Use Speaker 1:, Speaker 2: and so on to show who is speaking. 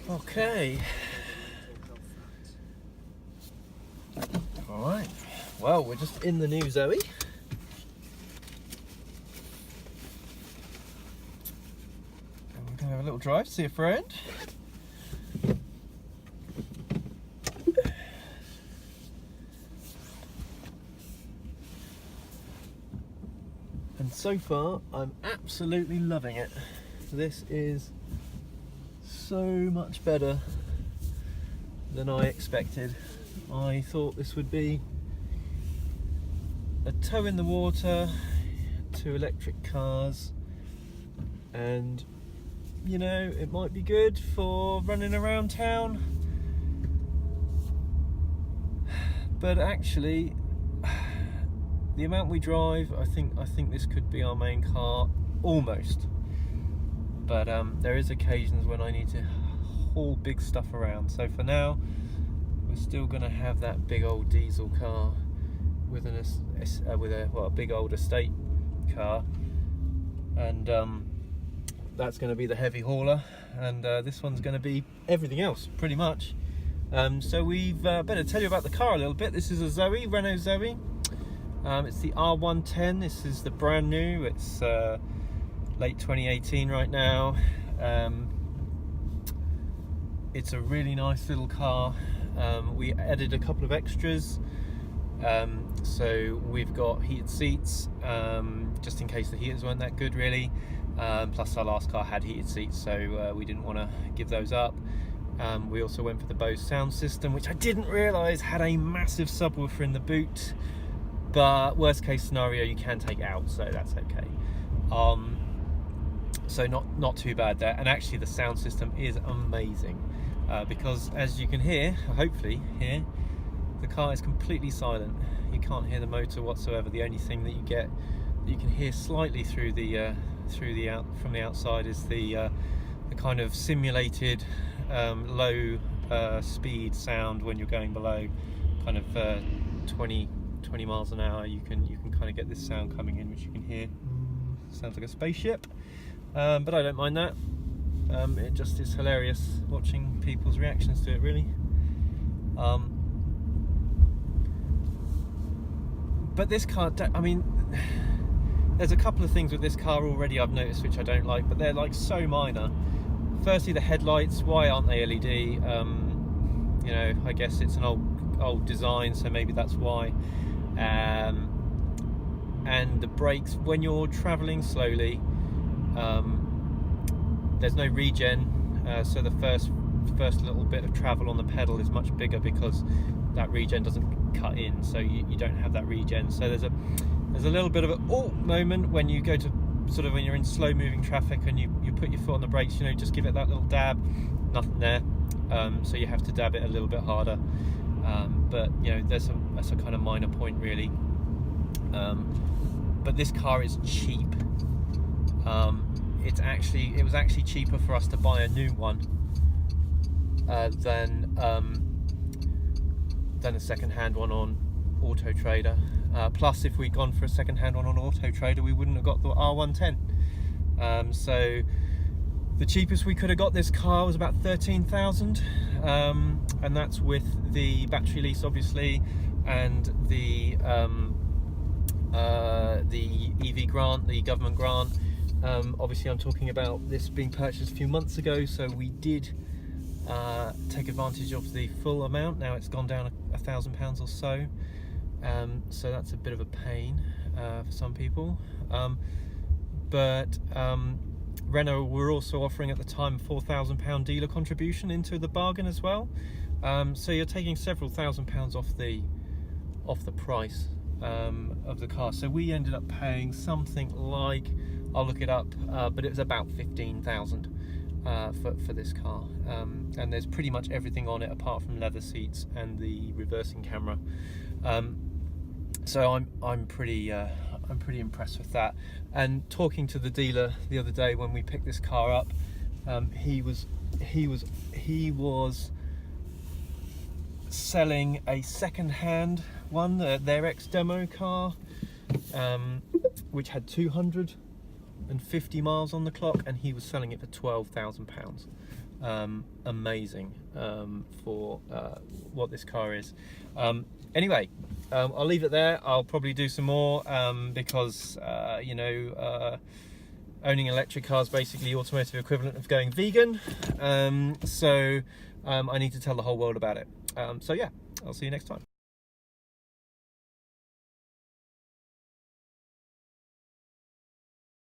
Speaker 1: Okay. Alright. Well, we're just in the new Zoe. And we're going to have a little drive to see a friend. And so far, I'm absolutely loving it. This is so much better than I expected. I thought this would be a toe in the water to electric cars, and you know, it might be good for running around town, but actually the amount we drive, I think this could be our main car almost. But there is occasions when I need to haul big stuff around. So for now, we're still going to have that big old diesel car with a big old estate car, and that's going to be the heavy hauler, and this one's going to be everything else pretty much. So we've better tell you about the car a little bit. This is a Zoe, Renault Zoe. It's the R110. This is the brand new. It's late 2018 right now. It's a really nice little car. We added a couple of extras. So we've got heated seats, just in case the heaters weren't that good really. Plus our last car had heated seats, so we didn't want to give those up. We also went for the Bose sound system, which I didn't realise had a massive subwoofer in the boot. But worst case scenario, you can take it out, so that's okay. So not too bad there. And actually the sound system is amazing, because as you can hear, hopefully hear, the car is completely silent. You can't hear the motor whatsoever. The only thing that you get that you can hear slightly from the outside is the kind of simulated low speed sound when you're going below kind of 20 miles an hour. You can kind of get this sound coming in, which you can hear. Sounds like a spaceship, but I don't mind that. It just is hilarious watching people's reactions to it, really. But this car, I mean, there's a couple of things with this car already I've noticed which I don't like, but they're like so minor. Firstly, the headlights. Why aren't they LED? You know, I guess it's an old design, so maybe that's why. And the brakes, when you're traveling slowly, there's no regen, so the first little bit of travel on the pedal is much bigger because that regen doesn't cut in, so you don't have that regen. So there's a little bit of a moment when you go to sort of when you're in slow moving traffic and you put your foot on the brakes, you know, just give it that little dab. Nothing there, so you have to dab it a little bit harder. But you know, that's a kind of minor point really. But this car is cheap. It was actually cheaper for us to buy a new one than a second-hand one on Auto Trader. Plus, if we'd gone for a second-hand one on Auto Trader, we wouldn't have got the R110. So the cheapest we could have got this car was about 13,000, and that's with the battery lease, obviously, and the EV grant, the government grant. Obviously, I'm talking about this being purchased a few months ago, so we did take advantage of the full amount. Now it's gone down £1,000 or so, so that's a bit of a pain for some people. But Renault were also offering at the time a £4,000 dealer contribution into the bargain as well. So you're taking several £1,000s off the price of the car. So we ended up paying something like, I'll look it up, but it was about 15,000 for this car. And there's pretty much everything on it apart from leather seats and the reversing camera. So I'm pretty impressed with that. And talking to the dealer the other day when we picked this car up, he was selling a second-hand one, their ex-demo car, which had 250 miles on the clock, and he was selling it for £12,000. amazing for what this car is. Anyway, I'll leave it there. I'll probably do some more because you know, owning an electric car is basically automotive equivalent of going vegan. So I need to tell the whole world about it. So yeah, I'll see you next time.